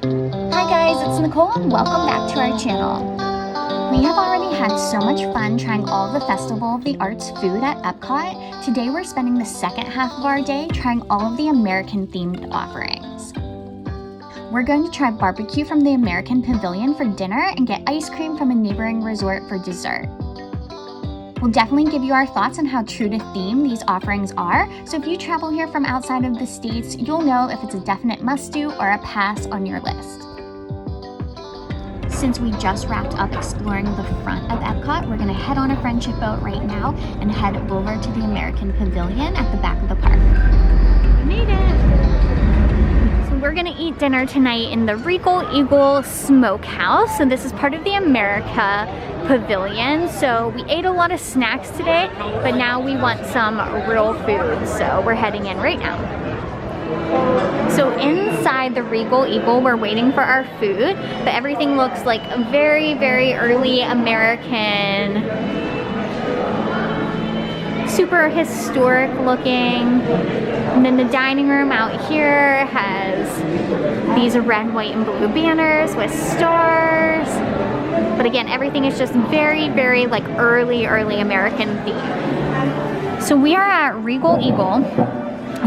Hi guys, it's Nicole and welcome back to our channel. We have already had so much fun trying all of the Festival of the Arts food at EPCOT. Today we're spending the second half of our day trying all of the American themed offerings. We're going to try barbecue from the American Pavilion for dinner and get ice cream from a neighboring resort for dessert. We'll definitely give you our thoughts on how true to theme these offerings are, so if you travel here from outside of the States, you'll know if it's a definite must-do or a pass on your list. Since we just wrapped up exploring the front of EPCOT, we're going to head on a friendship boat right now and head over to the American Pavilion at the back of the park. We made it! So we're going to eat dinner tonight in the Regal Eagle Smokehouse. So this is part of the America Pavilion. So we ate a lot of snacks today, but now we want some real food. So we're heading in right now. So inside the Regal Eagle, we're waiting for our food, but everything looks like a very, very early American, super historic looking. And then the dining room out here has these red, white, and blue banners with stars. But again, everything is just very, very like early American theme. So we are at Regal Eagle.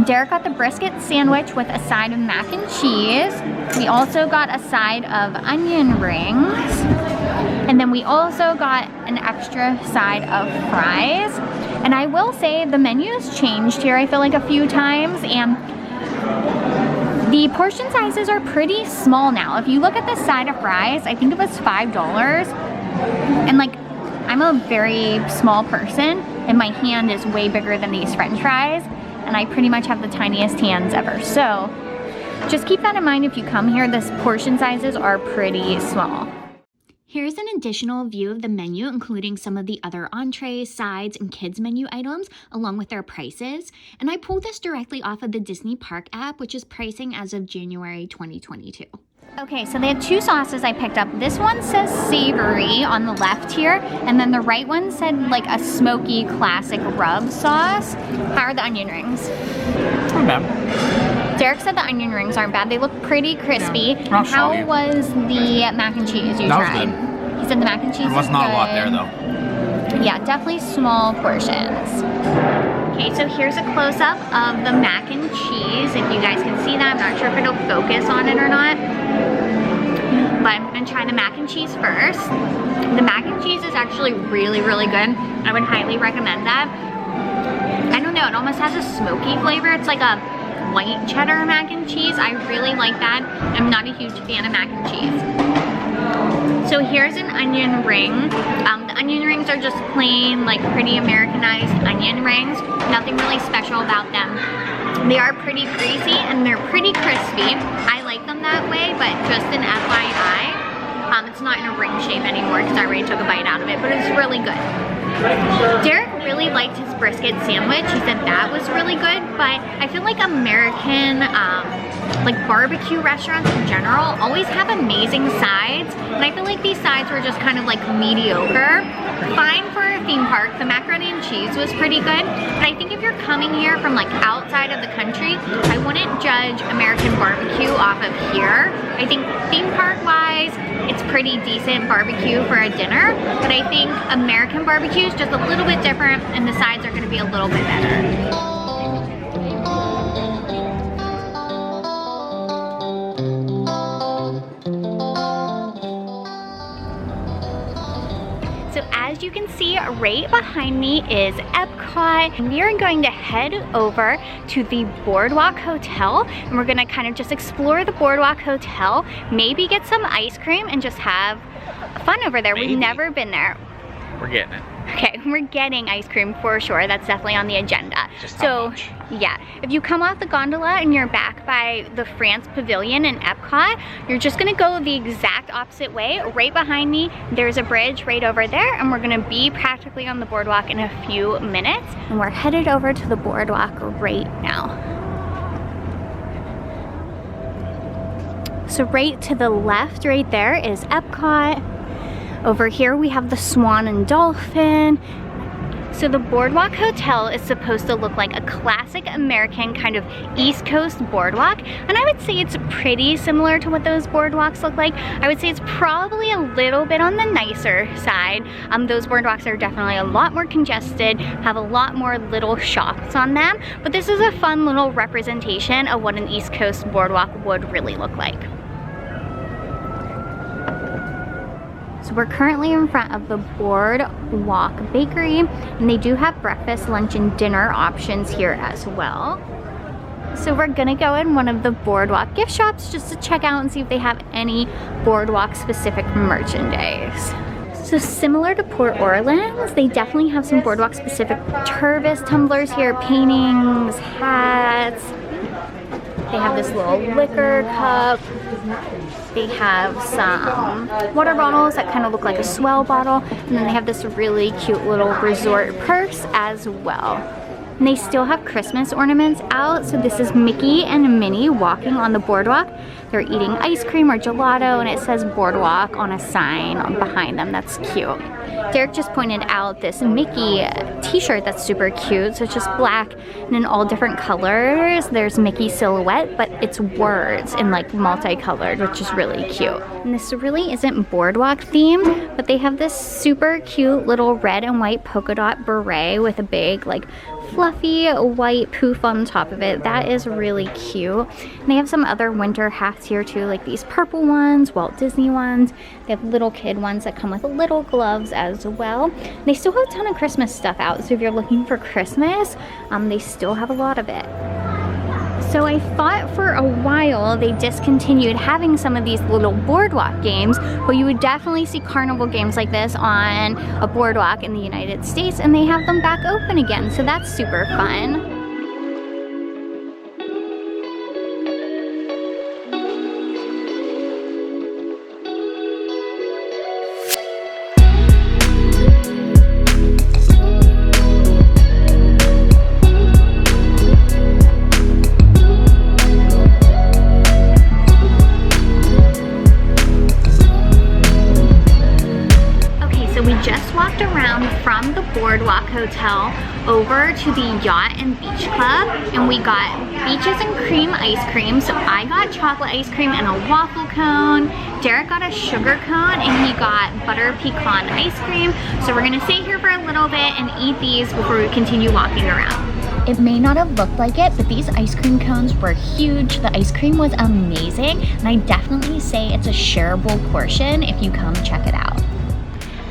Derek got the brisket sandwich with a side of mac and cheese. We also got a side of onion rings. And then we also got an extra side of fries. And I will say the menu's changed here, I feel like a few times, and the portion sizes are pretty small now. If you look at the side of fries, I think it was $5. And like, I'm a very small person and my hand is way bigger than these French fries. And I pretty much have the tiniest hands ever. So just keep that in mind if you come here. The portion sizes are pretty small. Here's an additional view of the menu, including some of the other entrees, sides, and kids menu items, along with their prices. And I pulled this directly off of the Disney Park app, which is pricing as of January 2022. Okay, so they had two sauces I picked up. This one says savory on the left here, and then the right one said like a smoky classic rub sauce. How are the onion rings? Not bad. Derek said the onion rings aren't bad. They look pretty crispy. Yeah, how was the mac and cheese you tried? That was good. He said the mac and cheese There was not a lot there though. Yeah, definitely small portions. Okay, so here's a close-up of the mac and cheese. If you guys can see that, I'm not sure if it'll focus on it or not. But I'm gonna try the mac and cheese first. The mac and cheese is actually really, really good. I would highly recommend that. I don't know, it almost has a smoky flavor. It's like a white cheddar mac and cheese. I really like that. I'm not a huge fan of mac and cheese. So here's an onion ring. The onion rings are just plain, like pretty Americanized onion rings. Nothing really special about them. They are pretty greasy and they're pretty crispy. I like them that way, but just an FYI. It's not in a ring shape anymore because I already took a bite out of it, but it's really good. Derek really liked his brisket sandwich. He said that was really good, but I feel like American like barbecue restaurants in general always have amazing sides, and I feel like these sides were just kind of like mediocre. Fine for a theme park. The macaroni and cheese was pretty good, but I think if you're coming here from like outside of the country, I wouldn't judge American barbecue off of here. I think theme park wise, it's pretty decent barbecue for a dinner, but I think American barbecue is just a little bit different and the sides are going to be a little bit better. As you can see, right behind me is EPCOT, and we are going to head over to the Boardwalk Hotel, and we're gonna kind of just explore the Boardwalk Hotel, maybe get some ice cream and just have fun over there. Maybe. We've never been there. We're getting it. Okay, we're getting ice cream for sure. That's definitely on the agenda. Just how much? Yeah, if you come off the gondola and you're back by the France Pavilion in EPCOT, you're just gonna go the exact opposite way. Right behind me, there's a bridge right over there, and we're gonna be practically on the boardwalk in a few minutes. And we're headed over to the boardwalk right now. So right to the left right there is EPCOT. Over here we have the Swan and Dolphin. So the Boardwalk Hotel is supposed to look like a classic American kind of East Coast boardwalk, and I would say it's pretty similar to what those boardwalks look like. I would say it's probably a little bit on the nicer side. Those boardwalks are definitely a lot more congested, have a lot more little shops on them, but this is a fun little representation of what an East Coast boardwalk would really look like. So we're currently in front of the Boardwalk Bakery, and they do have breakfast, lunch, and dinner options here as well. So we're gonna go in one of the Boardwalk gift shops just to check out and see if they have any Boardwalk specific merchandise. So similar to Port Orleans, they definitely have some Boardwalk specific Tervis tumblers here, paintings, hats. They have this little liquor cup. They have some water bottles that kind of look like a swell bottle. And then they have this really cute little resort purse as well. And they still have Christmas ornaments out. So this is Mickey and Minnie walking on the boardwalk. They're eating ice cream or gelato, and it says Boardwalk on a sign behind them. That's cute. Derek just pointed out this Mickey t-shirt that's super cute. So it's just black and in all different colors. There's Mickey silhouette, but it's words in like multicolored, which is really cute. And this really isn't boardwalk themed, but they have this super cute little red and white polka dot beret with a big like fluffy white poof on top of it. That is really cute. And they have some other winter hats here too, like these purple ones, Walt Disney ones. They have little kid ones that come with little gloves as well. They still have a ton of Christmas stuff out, so if you're looking for Christmas, they still have a lot of it. So I thought for a while they discontinued having some of these little boardwalk games, but you would definitely see carnival games like this on a boardwalk in the United States, and they have them back open again, so that's super fun. From the Boardwalk Hotel over to the Yacht and Beach Club, and we got beaches and cream ice cream. So I got chocolate ice cream and a waffle cone. Derek got a sugar cone, and he got butter pecan ice cream. So we're gonna stay here for a little bit and eat these before we continue walking around. It may not have looked like it, but these ice cream cones were huge. The ice cream was amazing, and I definitely say it's a shareable portion if you come check it out.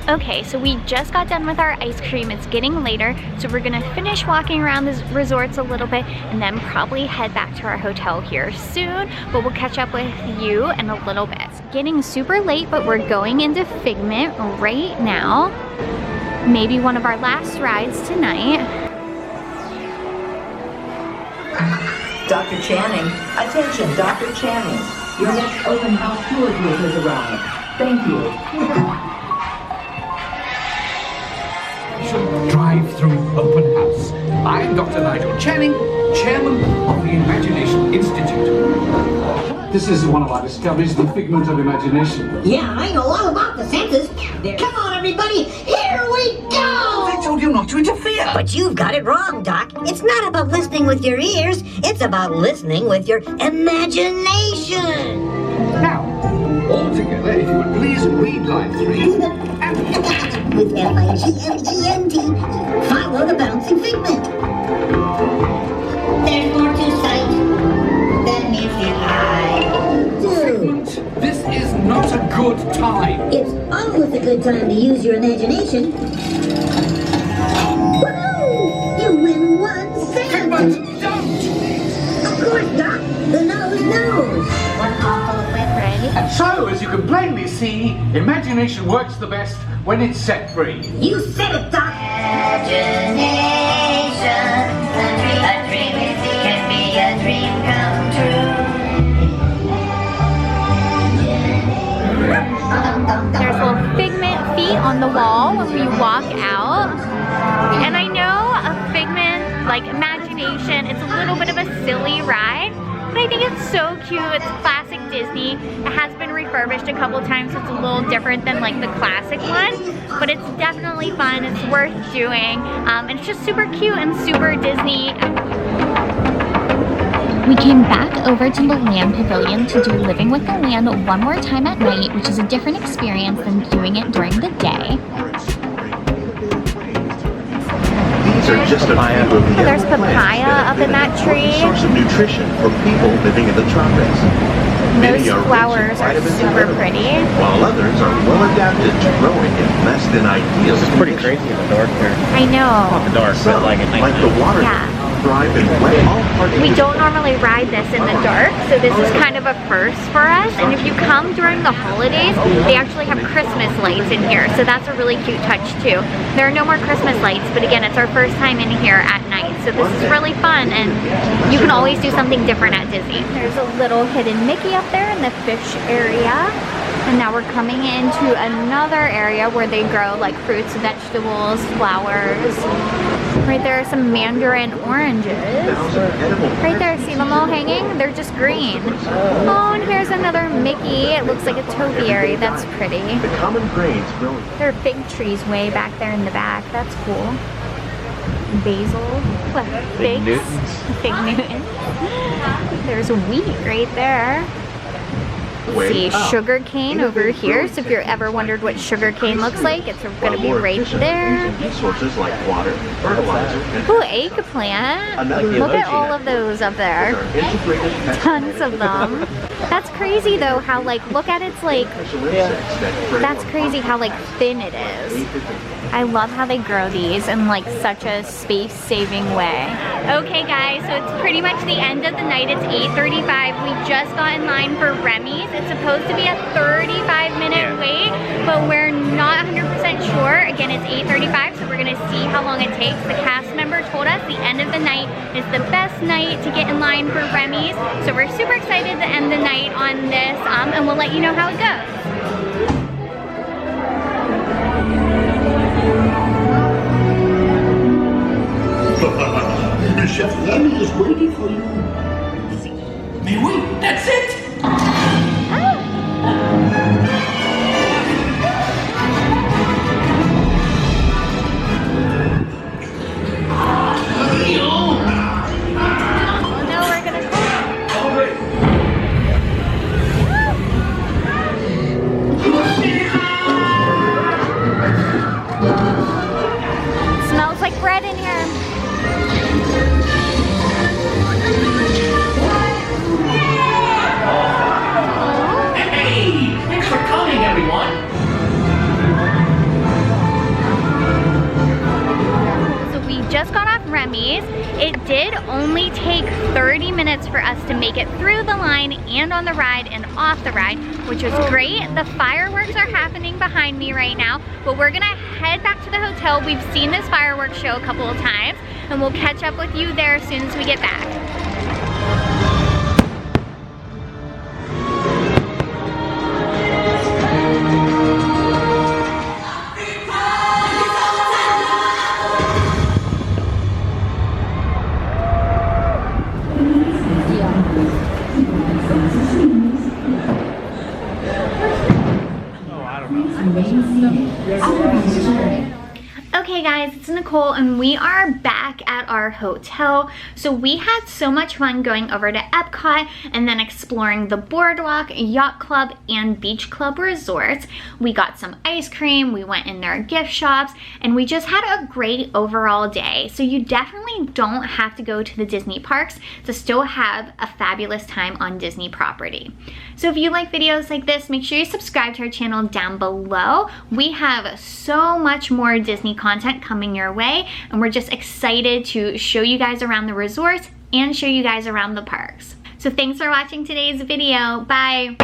Okay, so we just got done with our ice cream. It's getting later, so we're gonna finish walking around the resorts a little bit and then probably head back to our hotel here soon, but we'll catch up with you in a little bit. It's getting super late, but we're going into Figment right now. Maybe one of our last rides tonight. Dr. Channing, attention, Dr. Channing. Your next open house tour group has arrived. Thank you. Drive-through open house. I'm Dr. Nigel Channing, chairman of the Imagination Institute. This is one of our discoveries, the figment of imagination. Yeah, I know all about the senses. Come on, everybody, here we go! I told you not to interfere. But you've got it wrong, Doc. It's not about listening with your ears. It's about listening with your imagination. Now, all together, if you would please read line 3. With F-I-G-M-E-N-T, follow the bouncing figment. There's more to sight than meets the eye. Figment, this is not a good time. It's always a good time to use your imagination. Woohoo! You win 1 cent! Figment, don't! Of course, Doc. The nose knows. One awful whip. Ready? And so, as you can plainly see, imagination works the best when it's set free. You said it, Doc. Imagination. A dream can be a dream come true. There's little Figment feet on the wall when we walk out. And I know a Figment, like Imagination, it's a little bit of a silly ride, but I think it's so cute. It's classic Disney. It has been refurbished a couple times, so it's a little different than like the classic one, but it's definitely fun. It's worth doing, and it's just super cute and super Disney. We came back over to the Land Pavilion to do Living with the Land one more time at night, which is a different experience than doing it during the day. These are just a few of the There's papaya up in that tree. Source of nutrition for people living in the tropics. Those Many are rich in flowers are vitamins and super minerals, pretty. while others are well adapted to growing in less than ideal It's pretty conditions. crazy in the dark here. I know. Not the dark, but Some, like at night. like the water, Yeah. thrive in wet all parts of We the don't normally ride this in the dark, so this is kind of a first for us. And if you come during the holidays, they actually have Christmas lights in here, so that's a really cute touch too. There are no more Christmas lights, but again, it's our first time in here at night, so this is really fun, and you can always do something different at Disney. There's a little hidden Mickey up there in the fish area. And now we're coming into another area where they grow like fruits, vegetables, flowers. Right there are some mandarin oranges. Right there, see them all hanging? They're just green. Oh, and here's another Mickey. It looks like a topiary. That's pretty. The common grains growing. There are fig trees way back there in the back. That's cool. Basil. What? Fig Figs? Newtons. Fig Newtons. There's wheat right there. Let's see, sugar cane over here. So if you're ever wondered what sugar cane looks like, it's going to be right there. Resources like water, fertilizer, and Ooh, eggplant. Look at all of those up there. Tons of them. That's crazy though, how like, look at it's like, that's crazy how like thin it is. I love how they grow these in like such a space-saving way. Okay guys, so it's pretty much the end of the night. It's 8:35. We just got in line for Remy's. It's supposed to be a 35-minute wait, but we're not 100% sure. Again, it's 8:35, so we're gonna see how long it takes. The cast member told us the end of the night is the best night to get in line for Remy's. So we're super excited to end the night on this, and we'll let you know how it goes. Chef Remy is waiting for you. Mais oui, that's it! No, we're gonna smells like bread in here. Hey, thanks for coming, everyone. So we just got off Remy's. It did only take 30 minutes for us to make it through the line and on the ride and off the ride, which was great. The fireworks are happening behind me right now, but we're gonna head back to the hotel. We've seen this fireworks show a couple of times, and we'll catch up with you there as soon as we get back. Okay guys, it's Nicole and we are back at our hotel. So we had so much fun going over to EPCOT and then exploring the Boardwalk, Yacht Club, and Beach Club resorts. We got some ice cream, we went in their gift shops, and we just had a great overall day. So you definitely don't have to go to the Disney parks to still have a fabulous time on Disney property. So if you like videos like this, make sure you subscribe to our channel down below. We have so much more Disney content coming your way, and we're just excited to show you guys around the resorts and show you guys around the parks. So thanks for watching today's video. Bye.